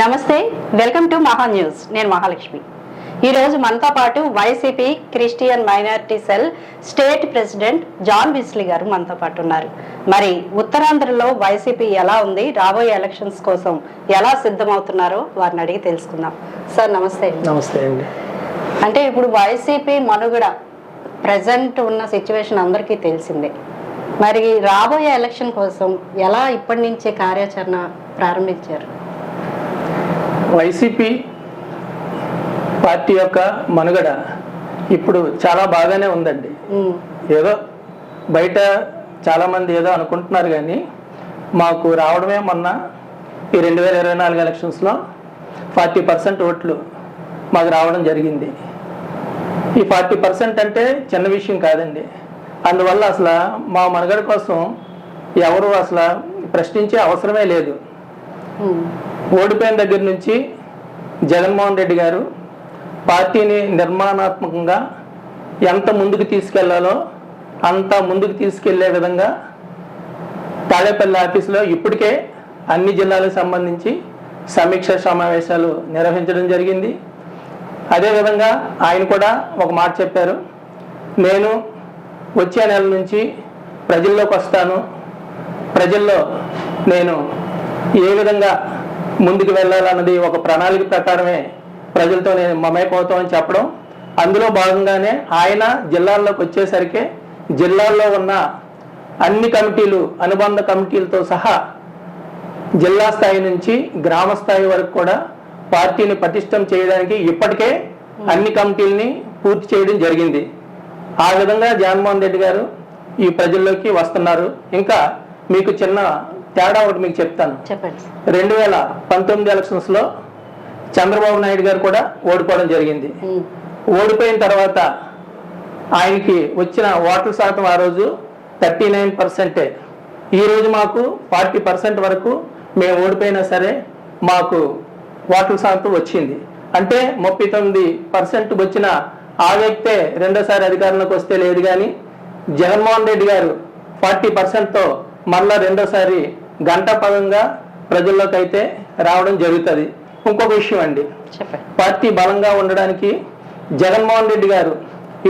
నమస్తే, welcome to మహా news. నేను మహాలక్ష్మి. ఈరోజు మనతో పాటు YCP Christian minority cell state president John Wesley గారు మనతో పాటు ఉన్నారు. మరి ఉత్తరాంధ్రలో వైసీపీ ఎలా ఉంది, రాబోయే ఎలక్షన్స్ కోసం ఎలా సిద్ధమవుతున్నారో వారిని అడిగి తెలుసుకుందాం. సార్ నమస్తే. నమస్తే అండి. అంటే ఇప్పుడు వైసీపీ మనుగడ ప్రజెంట్ ఉన్న సిచ్యువేషన్ అందరికీ తెలిసిందే. మరి రాబోయే ఎలక్షన్ కోసం ఎలా ఇప్పటి నుంచే కార్యాచరణ ప్రారంభించారు? వైసీపీ పార్టీ యొక్క మనుగడ ఇప్పుడు చాలా బాగానే ఉందండి. ఏదో బయట చాలామంది ఏదో అనుకుంటున్నారు, కానీ మాకు రావడమే మొన్న ఈ 2024 ఎలక్షన్స్లో 40% ఓట్లు మాకు రావడం జరిగింది. ఈ 40% అంటే చిన్న విషయం కాదండి. అందువల్ల అసలు మా మనుగడ కోసం ఎవరు అసలు ప్రశ్నించే అవసరమే లేదు. ఓడిపోయిన దగ్గర నుంచి జగన్మోహన్ రెడ్డి గారు పార్టీని నిర్మాణాత్మకంగా ఎంత ముందుకు తీసుకెళ్లాలో అంత ముందుకు తీసుకెళ్లే విధంగా తాడేపల్లి ఆఫీసులో ఇప్పటికే అన్ని జిల్లాలకు సంబంధించి సమీక్ష సమావేశాలు నిర్వహించడం జరిగింది. అదేవిధంగా ఆయన కూడా ఒక మాట చెప్పారు, నేను వచ్చే నెల నుంచి ప్రజల్లోకి వస్తాను, ప్రజల్లో నేను ఏ విధంగా ముందుకు వెళ్ళాలన్నది ఒక ప్రణాళిక ప్రకారమే ప్రజలతో నేను మమేకవుతామని చెప్పడం. అందులో భాగంగానే ఆయన జిల్లాల్లోకి వచ్చేసరికి జిల్లాల్లో ఉన్న అన్ని కమిటీలు, అనుబంధ కమిటీలతో సహా జిల్లా స్థాయి నుంచి గ్రామ స్థాయి వరకు కూడా పార్టీని పటిష్టం చేయడానికి ఇప్పటికే అన్ని కమిటీలని పూర్తి చేయడం జరిగింది. ఆ విధంగా జగన్మోహన్ రెడ్డి గారు ఈ ప్రజల్లోకి వస్తున్నారు. ఇంకా మీకు చిన్న తేడా ఒకటి మీకు చెప్తాను. 2019 ఎలక్షన్స్లో చంద్రబాబు నాయుడు గారు కూడా ఓడిపోవడం జరిగింది. ఓడిపోయిన తర్వాత ఆయనకి వచ్చిన ఓట్ల శాతం ఆ రోజు 39%. ఈరోజు మాకు 40% వరకు మేము ఓడిపోయినా సరే మాకు ఓట్ల శాతం వచ్చింది. అంటే 39% వచ్చిన ఆ వ్యక్తే రెండోసారి అధికారంలోకి వస్తే లేదు, కానీ జగన్మోహన్ రెడ్డి గారు 40%తో మళ్ళా రెండోసారి గంటాపదంగా ప్రజల్లోకి అయితే రావడం జరుగుతుంది. ఇంకొక విషయం అండి, పార్టీ బలంగా ఉండడానికి జగన్మోహన్ రెడ్డి గారు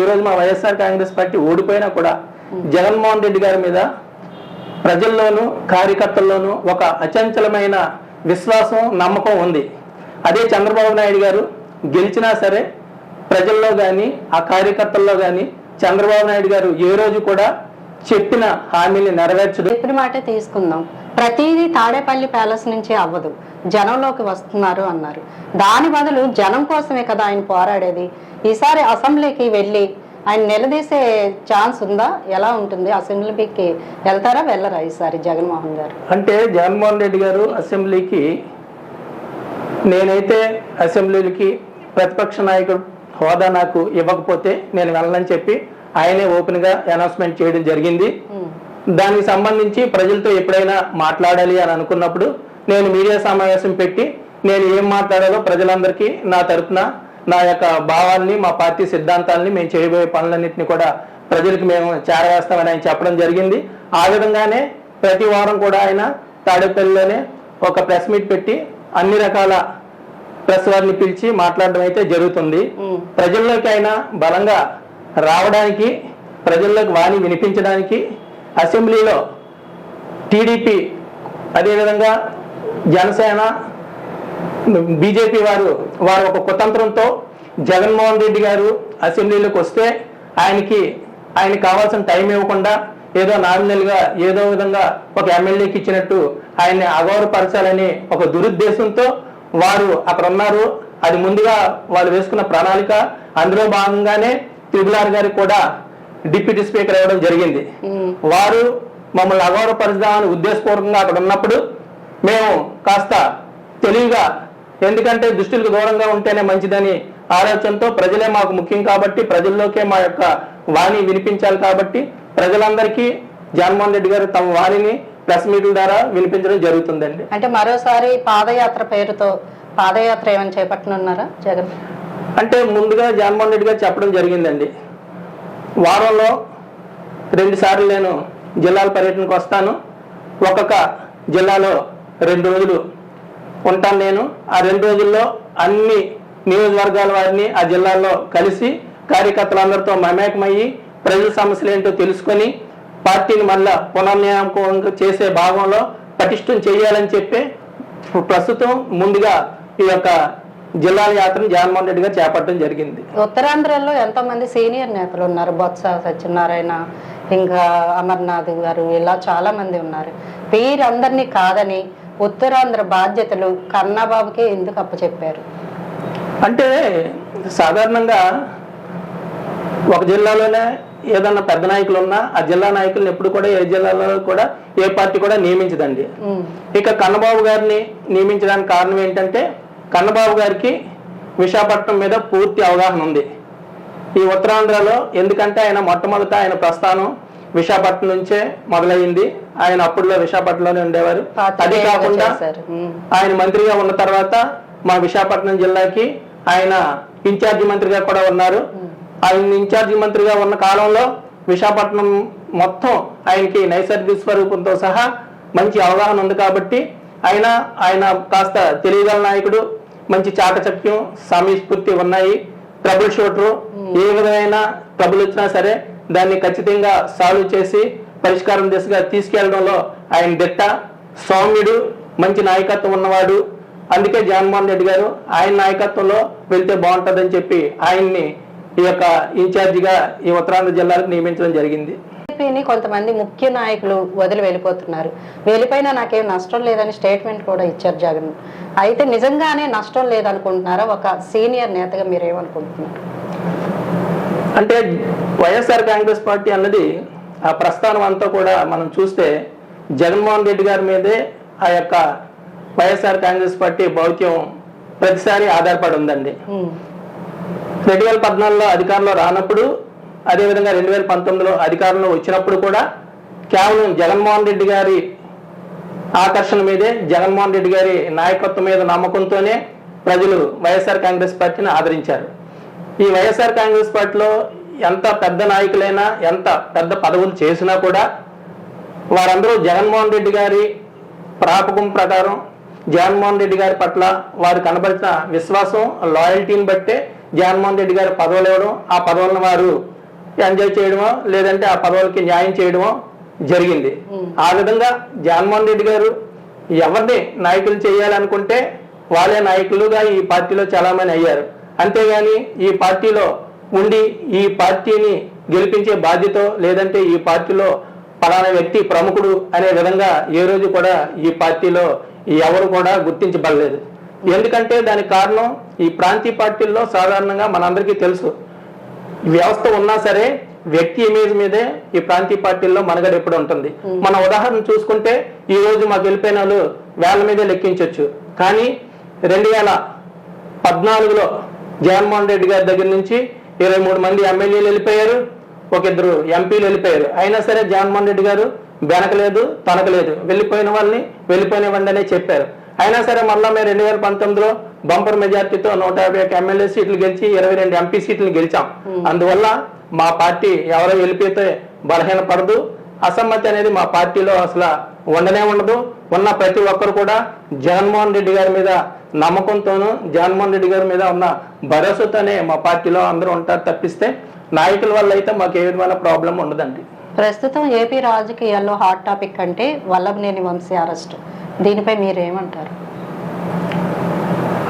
ఈరోజు మా వైఎస్ఆర్ కాంగ్రెస్ పార్టీ ఓడిపోయినా కూడా జగన్మోహన్ రెడ్డి గారి మీద ప్రజల్లోనూ కార్యకర్తల్లోనూ ఒక అచంచలమైన విశ్వాసం, నమ్మకం ఉంది. అదే చంద్రబాబు నాయుడు గారు గెలిచినా సరే ప్రజల్లో కానీ ఆ కార్యకర్తల్లో కానీ చంద్రబాబు నాయుడు గారు ఏ రోజు కూడా చెప్పిన హామీని నెరవేర్చడం. చెప్పిన మాటే తీసుకుందాం. ప్రతిదీ తాడేపల్లి ప్యాలెస్ నుంచి అవ్వదు, జనంలోకి వస్తున్నారు అన్నారు. దాని బదులు జనం కోసమే కదా ఆయన పోరాడేది. ఈసారి అసెంబ్లీకి వెళ్ళి ఆయన నిలదీసే ఛాన్స్ ఉందా? ఎలా ఉంటుంది? అసెంబ్లీకి వెళ్తారా వెళ్ళరా ఈసారి జగన్మోహన్ గారు? అంటే జగన్మోహన్ రెడ్డి గారు అసెంబ్లీకి, నేనైతే అసెంబ్లీకి ప్రతిపక్ష నాయకుడు హోదా నాకు ఇవ్వకపోతే నేను వెళ్ళనని చెప్పి ఆయనే ఓపెన్ గా అనౌన్స్మెంట్ చేయడం జరిగింది. దానికి సంబంధించి ప్రజలతో ఎప్పుడైనా మాట్లాడాలి అని అనుకున్నప్పుడు నేను మీడియా సమావేశం పెట్టి నేను ఏం మాట్లాడాలో ప్రజలందరికీ నా తరఫున నా యొక్క భావాల్ని, మా పార్టీ సిద్ధాంతాలని, మేము చేయబోయే పనులన్నింటినీ కూడా ప్రజలకు మేము చేరవేస్తామని ఆయన చెప్పడం జరిగింది. ఆ విధంగానే ప్రతి వారం కూడా ఆయన తాడేపల్లిలోనే ఒక ప్రెస్ మీట్ పెట్టి అన్ని రకాల ప్రెస్ వారిని పిలిచి మాట్లాడడం అయితే జరుగుతుంది. ప్రజల్లోకి ఆయన బలంగా రావడానికి, ప్రజల్లోకి వాణి వినిపించడానికి అసెంబ్లీలో టీడీపీ, అదేవిధంగా జనసేన, బీజేపీ వారు ఒక కుతంత్రంతో జగన్మోహన్ రెడ్డి గారు అసెంబ్లీలోకి వస్తే ఆయనకి కావాల్సిన టైం ఇవ్వకుండా ఏదో నామినల్గా ఏదో విధంగా ఒక ఎమ్మెల్యేకి ఇచ్చినట్టు ఆయన్ని అగౌరవపరచాలని ఒక దురుద్దేశంతో వారు అక్కడ ఉన్నారు. అది ముందుగా వాళ్ళు వేసుకున్న ప్రణాళిక. అందులో భాగంగానే త్రిపుల్ గారికి కూడా డిప్యూటీ స్పీకర్ ఇవ్వడం జరిగింది. వారు మమ్మల్ని అగౌరవపరుద్దామని ఉద్దేశపూర్వకంగా అక్కడ ఉన్నప్పుడు మేము కాస్త తెలివిగా, ఎందుకంటే దుష్టులకు దూరంగా ఉంటేనే మంచిదని ఆలోచనతో ప్రజలే మాకు ముఖ్యం కాబట్టి ప్రజల్లోకే మా యొక్క వాణి వినిపించాలి కాబట్టి ప్రజలందరికీ జగన్మోహన్ రెడ్డి గారు తమ వాణిని ప్రెస్ మీట్ల ద్వారా వినిపించడం జరుగుతుందండి. అంటే మరోసారి పాదయాత్ర పేరుతో పాదయాత్ర ఏమైనా చేపట్టనున్నారా జగన్? అంటే ముందుగా జగన్మోహన్ రెడ్డి గారు చెప్పడం జరిగిందండి, వారంలో 2 సార్లు నేను జిల్లాల పర్యటనకు వస్తాను, ఒక్కొక్క జిల్లాలో 2 రోజులు ఉంటాను నేను. ఆ 2 రోజుల్లో అన్ని నియోజకవర్గాల వారిని ఆ జిల్లాల్లో కలిసి కార్యకర్తలందరితో మమేకమయ్యి ప్రజల సమస్యలు ఏంటో తెలుసుకొని పార్టీని మళ్ళా పునర్నియామకం చేసే భాగంలో పటిష్టం చేయాలని చెప్పి ప్రస్తుతం ముందుగా ఈ యొక్క జిల్లాల యాత్రను జగన్మోహన్ రెడ్డి గారు చేపట్టడం జరిగింది. ఉత్తరాంధ్రలో ఎంతో మంది సీనియర్ నేతలు ఉన్నారు, బొత్స సత్యనారాయణ, ఇంకా అమర్నాథ్ గారు, ఇలా చాలా మంది ఉన్నారు. వీరందరినీ కాదని ఉత్తరాంధ్ర బాధ్యతలు కన్నాబాబుకే ఎందుకు అప్పచెప్పారు? అంటే సాధారణంగా ఒక జిల్లాలోనే ఏదన్నా పెద్ద నాయకులు ఉన్నా ఆ జిల్లా నాయకులను ఎప్పుడు కూడా ఏ జిల్లాలో కూడా ఏ పార్టీ కూడా నియమించదండి. ఇక కన్నబాబు గారిని నియమించడానికి కారణం ఏంటంటే కన్నబాబు గారికి విశాఖపట్నం మీద పూర్తి అవగాహన ఉంది ఈ ఉత్తరాంధ్రలో. ఎందుకంటే ఆయన మొట్టమొదట ఆయన ప్రస్థానం విశాఖపట్నం నుంచే మొదలైంది. ఆయన అప్పుడులో విశాఖపట్నంలోనే ఉండేవారు. అది కాకుండా ఆయన మంత్రిగా ఉన్న తర్వాత మా విశాఖపట్నం జిల్లాకి ఆయన ఇన్ఛార్జి మంత్రిగా కూడా ఉన్నారు. ఆయన ఇన్ఛార్జి మంత్రిగా ఉన్న కాలంలో విశాఖపట్నం మొత్తం ఆయనకి నైసర్గిక స్వరూపంతో సహా మంచి అవగాహన ఉంది కాబట్టి ఆయన కాస్త తెలియగల నాయకుడు, మంచి చాకచక్యం, సమయస్ఫూర్తి ఉన్నాయి, ట్రబుల్ షూటరు. ఏ విధమైన ట్రబుల్ వచ్చినా సరే దాన్ని ఖచ్చితంగా సాల్వ్ చేసి పరిష్కారం దిశగా తీసుకెళ్లడంలో ఆయన దిట్ట, సౌమ్యుడు, మంచి నాయకత్వం ఉన్నవాడు. అందుకే జగన్మోహన్ రెడ్డి గారు ఆయన నాయకత్వంలో వెళ్తే బాగుంటుందని చెప్పి ఆయన్ని ఈ యొక్క ఇన్ఛార్జిగా ఈ ఉత్తరాంధ్ర జిల్లాలకు నియమించడం జరిగింది. కొంతమంది ముఖ్య నాయకులు వదిలి వెళ్ళిపోతున్నారు. వెళ్ళిపోయినా నాకేం నష్టం లేదని స్టేట్మెంట్ కూడా ఇచ్చారు జగన్. అయితే నిజంగానే నష్టం లేదనుకుంటున్నారా? ఒక సీనియర్ నేతగా మీరేమనుకుంటున్నారు? అంటే వైఎస్ఆర్ కాంగ్రెస్ పార్టీ అన్నది ఆ ప్రస్థానం అంతా కూడా మనం చూస్తే జగన్మోహన్ రెడ్డి గారి మీదే ఆ యొక్క వైఎస్ఆర్ కాంగ్రెస్ పార్టీ భౌత్యం ప్రతిసారి ఆధారపడి ఉందండి. 2014లో అధికారంలో రానప్పుడు, అదేవిధంగా 2019లో అధికారంలో వచ్చినప్పుడు కూడా కేవలం జగన్మోహన్ రెడ్డి గారి ఆకర్షణ మీదే, జగన్మోహన్ రెడ్డి గారి నాయకత్వం మీద నమ్మకంతోనే ప్రజలు వైఎస్ఆర్ కాంగ్రెస్ పార్టీని ఆదరించారు. ఈ వైఎస్ఆర్ కాంగ్రెస్ పార్టీలో ఎంత పెద్ద నాయకులైనా, ఎంత పెద్ద పదవులు చేసినా కూడా వారందరూ జగన్మోహన్ రెడ్డి గారి ప్రాపకం ప్రకారం జగన్మోహన్ రెడ్డి గారి పట్ల వారు కనబరిచిన విశ్వాసం, లాయల్టీని బట్టే జగన్మోహన్ రెడ్డి గారు పదవులు ఇవ్వడం, ఆ పదవులను వారు ఎంజాయ్ చేయడమో లేదంటే ఆ పదవులకి న్యాయం చేయడమో జరిగింది. ఆ విధంగా జగన్మోహన్ రెడ్డి గారు ఎవరిని నాయకులు చేయాలనుకుంటే వాళ్ళే నాయకులుగా ఈ పార్టీలో చాలామంది అయ్యారు. అంతేగాని ఈ పార్టీలో ఉండి ఈ పార్టీని గెలిపించే బాధ్యత లేదంటే ఈ పార్టీలో పలానా వ్యక్తి ప్రముఖుడు అనే విధంగా ఏ రోజు కూడా ఈ పార్టీలో ఎవరు కూడా గుర్తించబడలేదు. ఎందుకంటే దానికి కారణం ఈ ప్రాంతీయ పార్టీల్లో సాధారణంగా మనందరికీ తెలుసు, వ్యవస్థ ఉన్నా సరే వ్యక్తి ఇమేజ్ మీదే ఈ ప్రాంతీయ పార్టీల్లో మనుగడ ఎప్పుడు ఉంటుంది. మన ఉదాహరణ చూసుకుంటే ఈ రోజు మాకు వెళ్ళిపోయిన వాళ్ళు వేల మీదే లెక్కించవచ్చు. కానీ 2014లో జగన్మోహన్ రెడ్డి గారి దగ్గర నుంచి 23 మంది ఎమ్మెల్యేలు వెళ్ళిపోయారు, ఒక 2 ఎంపీలు వెళ్ళిపోయారు. అయినా సరే జగన్మోహన్ రెడ్డి గారు బెనకలేదు, తనకలేదు, వెళ్ళిపోయిన వాళ్ళని వెళ్ళిపోయినవ్వండి అనే చెప్పారు. అయినా సరే మళ్ళా మేము 2019లో బంపర్ మెజార్టీతో 151 ఎమ్మెల్యే సీట్లు గెలిచి 22 ఎంపీ సీట్లు గెలిచాం. అందువల్ల మా పార్టీ ఎవరో వెళ్ళిపోతే బలహీన పడదు, అసమ్మతి అనేది మా పార్టీలో అసలు ఉండనే ఉండదు. ఉన్న ప్రతి ఒక్కరు కూడా జగన్మోహన్ రెడ్డి గారి మీద నమ్మకంతోనూ జగన్మోహన్ రెడ్డి గారి మీద ఉన్న భరోసాతోనే మా పార్టీలో అందరూ ఉంటారు తప్పిస్తే నాయకుల వల్ల అయితే మాకు ఏ విధమైన ప్రాబ్లం ఉండదండి. ప్రస్తుతం ఏపీ రాజకీయాల్లో హాట్ టాపిక్ అంటే వల్లభనేని వంశీ అరెస్ట్, దీనిపై మీరేమంటారు?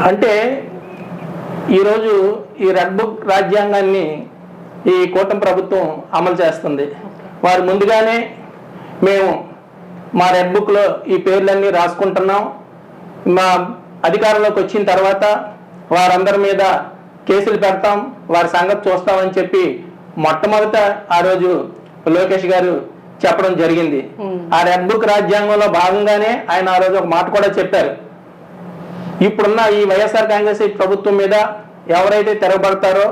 అంటే ఈరోజు ఈ రెడ్ బుక్ రాజ్యాంగాన్ని ఈ కూటమి ప్రభుత్వం అమలు చేస్తుంది. వారు ముందుగానే మేము మా రెడ్ బుక్లో ఈ పేర్లన్నీ రాసుకుంటున్నాం, మా అధికారంలోకి వచ్చిన తర్వాత వారందరి మీద కేసులు పెడతాం, వారి సంగతి చూస్తామని చెప్పి మొట్టమొదట ఆ రోజు లోకేష్ గారు చెప్పడం జరిగింది. ఆ రెడ్ బుక్ రాజ్యాంగంలో భాగంగానే ఆయన ఆ రోజు ఒక మాట కూడా చెప్పారు, ఇప్పుడున్న ఈ వైఎస్ఆర్ కాంగ్రెస్ ప్రభుత్వం మీద ఎవరైతే తిరగబడతారో,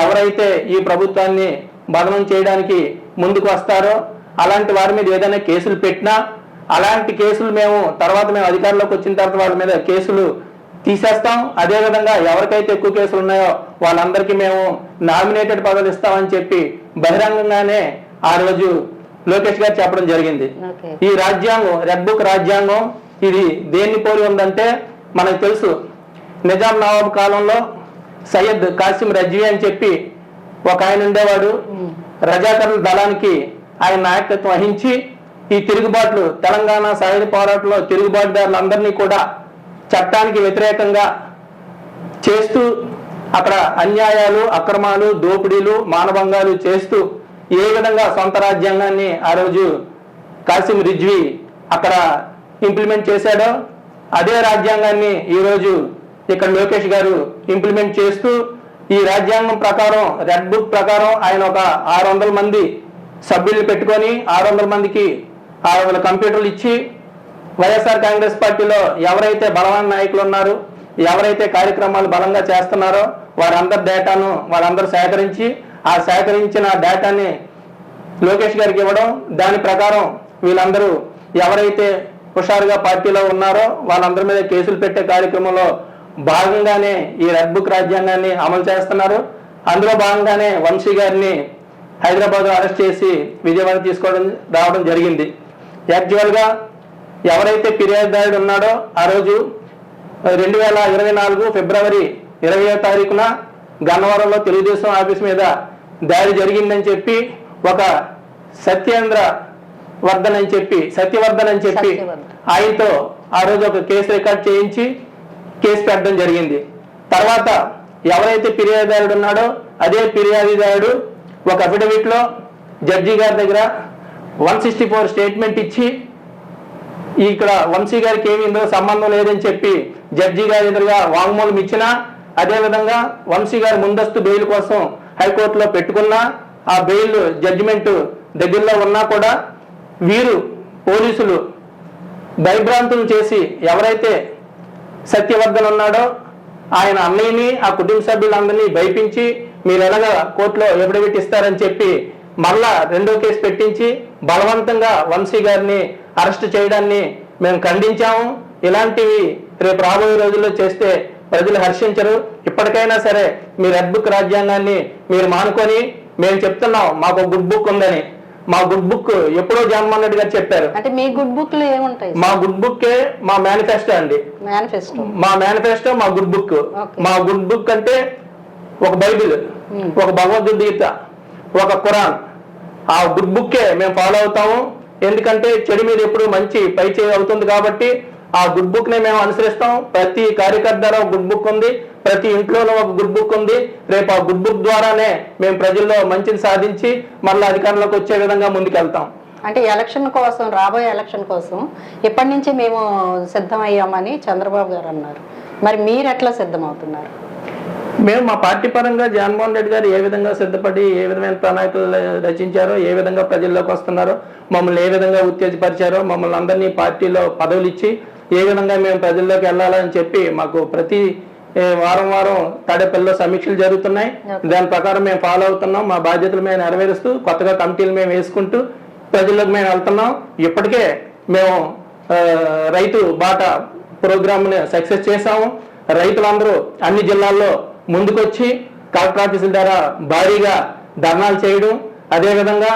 ఎవరైతే ఈ ప్రభుత్వాన్ని బదనం చేయడానికి ముందుకు వస్తారో అలాంటి వారి మీద ఏదైనా కేసులు పెట్టినా అలాంటి కేసులు మేము అధికారంలోకి వచ్చిన తర్వాత వాళ్ళ మీద కేసులు తీసేస్తాం. అదేవిధంగా ఎవరికైతే ఎక్కువ కేసులు ఉన్నాయో వాళ్ళందరికీ మేము నామినేటెడ్ పదవులు ఇస్తామని చెప్పి బహిరంగంగానే ఆ రోజు లోకేష్ గారు చెప్పడం జరిగింది. ఈ రాజ్యాంగం రెడ్ బుక్ రాజ్యాంగం ఇది దేన్ని పోలి ఉందంటే మనకు తెలుసు నిజాం నవాబ్ కాలంలో సయ్యద్ కాసిం రజ్వీ అని చెప్పి ఒక ఆయన ఉండేవాడు. రజాకర్ల దళానికి ఆయన నాయకత్వం వహించి ఈ తిరుగుబాట్లు తెలంగాణ సాయుధ పోరాటంలో తిరుగుబాటుదారులందరినీ కూడా చట్టానికి వ్యతిరేకంగా చేస్తూ అక్కడ అన్యాయాలు, అక్రమాలు, దోపిడీలు, మానభంగాలు చేస్తూ ఏ విధంగా సొంత రాజ్యాంగాన్ని ఆ రోజు కాసిం రిజ్వీ అక్కడ ఇంప్లిమెంట్ చేశాడో అదే రాజ్యాంగాన్ని ఈరోజు ఇక్కడ లోకేష్ గారు ఇంప్లిమెంట్ చేస్తూ ఈ రాజ్యాంగం ప్రకారం రెడ్ బుక్ ప్రకారం ఆయన ఒక 600 మంది సభ్యుల్ని పెట్టుకొని 600 మందికి 600 కంప్యూటర్లు ఇచ్చి వైఎస్ఆర్ కాంగ్రెస్ పార్టీలో ఎవరైతే బలమైన నాయకులు ఉన్నారో, ఎవరైతే కార్యక్రమాలు బలంగా చేస్తున్నారో వారందరి డేటాను వాళ్ళందరూ సేకరించి ఆ సేకరించిన డేటాని లోకేష్ గారికి ఇవ్వడం, దాని ప్రకారం వీళ్ళందరూ ఎవరైతే హుషారుగా పార్టీలో ఉన్నారో వాళ్ళందరి మీద కేసులు పెట్టే కార్యక్రమంలో భాగంగానే ఈ రెడ్ బుక్ రాజ్యాంగాన్ని అమలు చేస్తున్నారు. అందులో భాగంగానే వంశీ గారిని హైదరాబాద్లో అరెస్ట్ చేసి విజయవాడ రావడం జరిగింది. యాక్చువల్గా ఎవరైతే ఫిర్యాదుదారుడు ఉన్నాడో ఆ రోజు 2024 ఫిబ్రవరి 20వ తారీఖున గన్నవరంలో తెలుగుదేశం ఆఫీస్ మీద దాడి జరిగిందని చెప్పి ఒక సత్యవర్ధన్ అని చెప్పి ఆయనతో ఆ రోజు ఒక కేసు రికార్డ్ చేయించి కేసు పెట్టడం జరిగింది. తర్వాత ఎవరైతే ఫిర్యాదుదారుడు ఉన్నాడో అదే ఫిర్యాదుదారుడు ఒక అఫిడవిట్ లో జడ్జి గారి దగ్గర 164 స్టేట్మెంట్ ఇచ్చి ఇక్కడ వంశీ గారికి ఏమి ఇందులో సంబంధం లేదని చెప్పి జడ్జి గారి ఎదురుగా వాంగ్మూలం ఇచ్చినా, అదేవిధంగా వంశీ గారి ముందస్తు బెయిల్ కోసం హైకోర్టులో పెట్టుకున్నా ఆ బెయిల్ జడ్జిమెంట్ దగ్గరలో ఉన్నా కూడా వీరు పోలీసులు భయభ్రాంతులు చేసి ఎవరైతే సత్యవర్ధన్ ఉన్నాడో ఆయన అన్నయ్యని ఆ కుటుంబ సభ్యులందరినీ భయపించి మీరు ఎలాగా కోర్టులో ఎఫిడవిట్ ఇస్తారని చెప్పి మళ్ళా రెండో కేసు పెట్టించి బలవంతంగా వంశీ గారిని అరెస్ట్ చేయడాన్ని మేము ఖండించాము. ఇలాంటివి రేపు రాబోయే రోజుల్లో చేస్తే ప్రజలు హర్షించరు. ఇప్పటికైనా సరే మీ రెడ్ బుక్ రాజ్యాంగాన్ని మీరు మానుకొని, మేము చెప్తున్నాం మాకు గుడ్ బుక్ ఉందని. మా గుడ్ బుక్ ఎప్పుడో జగన్మోహన్ రెడ్డి గారు చెప్పారు. అంటే మీ గుడ్ బుక్ లో ఏముంటాయి? మా గుడ్ బుక్ మా మేనిఫెస్టో అండి. మా మేనిఫెస్టో మా గుడ్ బుక్. మా గుడ్ బుక్ అంటే ఒక బైబిల్, ఒక భగవద్గీత, ఒక ఖురాన్. ఆ గుడ్ బుక్కే మేము ఫాలో అవుతాము. ఎందుకంటే చెడు మీద ఎప్పుడు మంచి పై చేయి అవుతుంది కాబట్టి ఆ గుడ్ బుక్ నే మేము అనుసరిస్తాం. ప్రతి కార్యకర్త ద్వారా ఒక గుడ్ బుక్ ఉంది, ప్రతి ఇంట్లోనూ ఒక గుడ్ బుక్ ఉంది. రేపు ఆ గుడ్ బుక్ ద్వారానే మేము ప్రజల్లో మంచిని సాధించి మళ్ళీ అధికారంలోకి వచ్చే విధంగా ముందుకెళ్తాం. అంటే ఎలక్షన్ కోసం, రాబోయే ఎలక్షన్ కోసం ఇప్పటి నుంచి మేము సిద్ధమయ్యామని చంద్రబాబు గారు అన్నారు. మరి మీరు ఎట్లా సిద్ధమవుతున్నారు? మేము మా పార్టీ పరంగా జగన్మోహన్ రెడ్డి గారు ఏ విధంగా సిద్ధపడి ఏ విధమైన ప్రణాళికలు రచించారో, ఏ విధంగా ప్రజల్లోకి వస్తున్నారో, మమ్మల్ని ఏ విధంగా ఉత్తేజపరిచారో, మమ్మల్ని అందరినీ పార్టీలో పదవులు ఇచ్చి ఏ విధంగా మేము ప్రజల్లోకి వెళ్ళాలని చెప్పి మాకు ప్రతి వారం తాడేపల్లిలో సమీక్షలు జరుగుతున్నాయి. దాని ప్రకారం మేము ఫాలో అవుతున్నాం. మా బాధ్యతలు మేము నెరవేరుస్తూ కొత్తగా కమిటీలు మేము వేసుకుంటూ ప్రజల్లోకి మేము వెళ్తున్నాం. ఇప్పటికే మేము రైతు బాట ప్రోగ్రామ్ని సక్సెస్ చేశాము. రైతులందరూ అన్ని జిల్లాల్లో ముందుకొచ్చి కలెక్టర్ ఆఫీసుల ద్వారా భారీగా ధర్నాలు చేయడం, అదేవిధంగా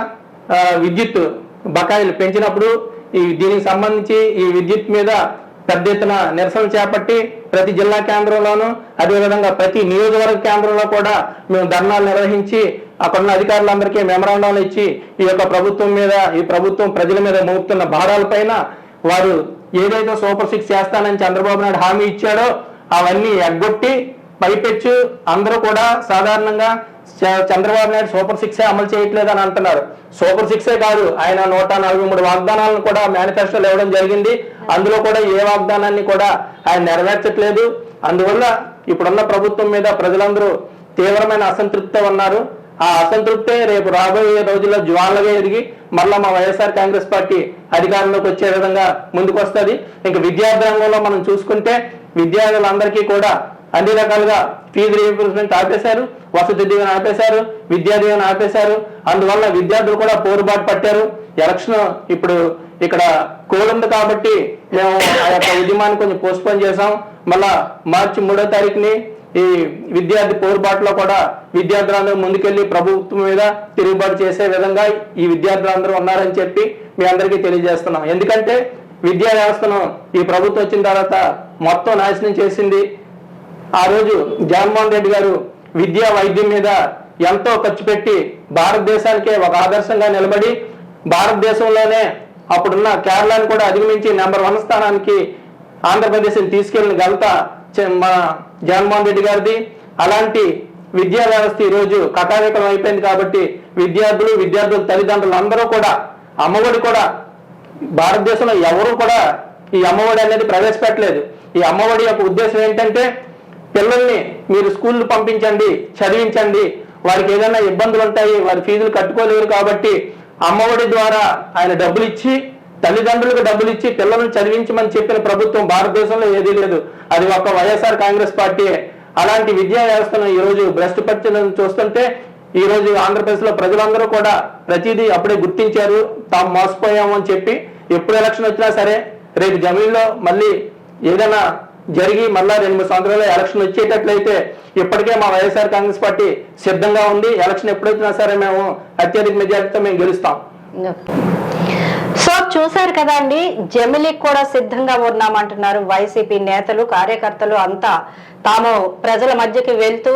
విద్యుత్ బకాయిలు పెంచినప్పుడు దీనికి సంబంధించి ఈ విద్యుత్ మీద పెద్ద ఎత్తున నిరసన చేపట్టి ప్రతి జిల్లా కేంద్రంలోనూ అదేవిధంగా ప్రతి నియోజకవర్గ కేంద్రంలో కూడా మేము ధర్నాలు నిర్వహించి అక్కడున్న అధికారులందరికీ మెమరాండాలు ఇచ్చి ఈ యొక్క ప్రభుత్వం మీద, ఈ ప్రభుత్వం ప్రజల మీద మోపుతున్న భారాలపైన వారు ఏదైతే సూపర్ 6 చేస్తానని చంద్రబాబు నాయుడు హామీ ఇచ్చాడో అవన్నీ ఎగ్గొట్టి పైపెచ్చు అందరూ కూడా సాధారణంగా చంద్రబాబు నాయుడు సూపర్ 6 అమలు చేయట్లేదని అంటున్నారు. సూపర్ 6 కాదు, ఆయన 143 వాగ్దానాలను కూడా మేనిఫెస్టోలో ఇవ్వడం జరిగింది. అందులో కూడా ఏ వాగ్దానాన్ని కూడా ఆయన నెరవేర్చట్లేదు. అందువల్ల ఇప్పుడున్న ప్రభుత్వం మీద ప్రజలందరూ తీవ్రమైన అసంతృప్తితో ఉన్నారు. ఆ అసంతృప్తే రేపు రాబోయే రోజుల్లో జ్వాలగా ఎదిగి మళ్ళా మా వైఎస్ఆర్ కాంగ్రెస్ పార్టీ అధికారంలోకి వచ్చే విధంగా ముందుకు వస్తుంది. ఇంకా విద్యార్థి రంగంలో మనం చూసుకుంటే విద్యార్థులందరికీ కూడా అన్ని రకాలుగా ఫీజు రీయింబర్స్మెంట్ ఆపేశారు, వసతి దీవెన ఆపేశారు, విద్యా దీవెన ఆపేశారు. అందువల్ల విద్యార్థులు కూడా పోరుబాటు పట్టారు. ఎలక్షన్ ఇప్పుడు ఇక్కడ కోడ్ ఉంది కాబట్టి మేము ఆ యొక్క ఉద్యమాన్ని కొంచెం పోస్ట్పోన్ చేసాం. మళ్ళా మార్చి 3వ తారీఖుని ఈ విద్యార్థి పోరుబాటులో కూడా విద్యార్థులందరూ ముందుకెళ్లి ప్రభుత్వం మీద తిరుగుబాటు చేసే విధంగా ఈ విద్యార్థులందరూ ఉన్నారని చెప్పి మీ అందరికీ తెలియజేస్తున్నాం. ఎందుకంటే విద్యా వ్యవస్థను ఈ ప్రభుత్వం వచ్చిన తర్వాత మొత్తం నాశనం చేసింది. ఆ రోజు జగన్మోహన్ రెడ్డి గారు విద్యా వైద్యం మీద ఎంతో ఖర్చు పెట్టి భారతదేశానికే ఒక ఆదర్శంగా నిలబడి భారతదేశంలోనే అప్పుడున్న కేరళను కూడా అధిగమించి నెంబర్ 1 స్థానానికి ఆంధ్రప్రదేశ్ని తీసుకెళ్లిన ఘనత మన జగన్మోహన్ రెడ్డి గారిది. అలాంటి విద్యా వ్యవస్థ ఈరోజు కకావికలం అయిపోయింది కాబట్టి విద్యార్థుల తల్లిదండ్రులు అందరూ కూడా అమ్మఒడి కూడా భారతదేశంలో ఎవరు కూడా ఈ అమ్మఒడి అనేది ప్రవేశపెట్టలేదు. ఈ అమ్మఒడి యొక్క ఉద్దేశం ఏంటంటే పిల్లల్ని మీరు స్కూళ్ళు పంపించండి, చదివించండి, వారికి ఏదైనా ఇబ్బందులు ఉంటాయి, వారి ఫీజులు కట్టుకోలేరు కాబట్టి అమ్మఒడి ద్వారా ఆయన డబ్బులు ఇచ్చి తల్లిదండ్రులకు డబ్బులు ఇచ్చి పిల్లలను చదివించమని చెప్పిన ప్రభుత్వం భారతదేశంలో ఏదీ లేదు. అది ఒక వైఎస్ఆర్ కాంగ్రెస్ పార్టీయే. అలాంటి విద్యా వ్యవస్థను ఈ రోజు భ్రష్టుపరచడం చూస్తుంటే ఈ రోజు ఆంధ్రప్రదేశ్ లో ప్రజలందరూ కూడా ప్రతిదీ అప్పుడే గుర్తించారు, తాము మోసపోయాము అని చెప్పి. ఎప్పుడు ఎలక్షన్ వచ్చినా సరే రేపు జమీన్లో మళ్ళీ ఏదైనా జరిగి మళ్ళా 2-3 సంవత్సరాలు ఎలక్షన్ వచ్చేటట్లయితే ఇప్పటికే మా వైఎస్ఆర్ కాంగ్రెస్ పార్టీ సిద్ధంగా ఉంది. ఎలక్షన్ ఎప్పుడొచ్చినా సరే మేము అత్యధిక మెజార్టీతో మేము గెలుస్తాం. సో చూశారు కదా అండి, జమిలికి కూడా సిద్ధంగా ఉన్నామంటున్నారు వైసీపీ నేతలు, కార్యకర్తలు అంతా. తాము ప్రజల మధ్యకి వెళ్తూ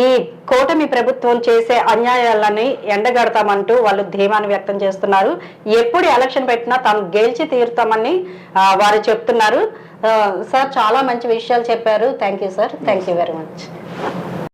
ఈ కూటమి ప్రభుత్వం చేసే అన్యాయాలని ఎండగడతామంటూ వాళ్ళు ధీమాన్ని వ్యక్తం చేస్తున్నారు. ఎప్పుడు ఎలక్షన్ పెట్టినా తాము గెలిచి తీరుతామని వారు చెప్తున్నారు. సార్ చాలా మంచి విషయాలు చెప్పారు. Thank you sir, thank you very much.